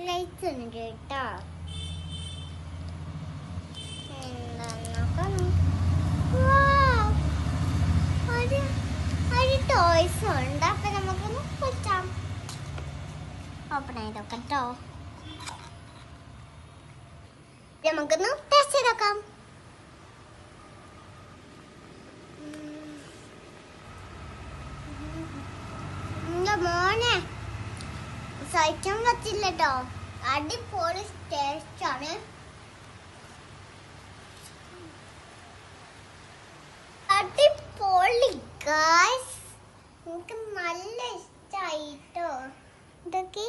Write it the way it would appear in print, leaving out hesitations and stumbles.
Lights ഉണ്ട് കേട്ടോ. ഒരു ടോയ്സ് ഉണ്ട്. അപ്പൊ നമുക്കൊന്ന് പൊച്ചാം. ഓപ്പൺ ആയി നോക്കട്ടോ. നമുക്കൊന്ന് ടെസ്റ്റ് ചെയ്തോക്കാം. മോനെ സഹിക്കാൻ പറ്റില്ലട്ടോ. അടിപൊളി ടേസ്റ്റ് ആണ്. അടിപൊളി ഗൈസ്, എനിക്ക് നല്ല ഇഷ്ടമായിട്ടോ. ഇതൊക്കെ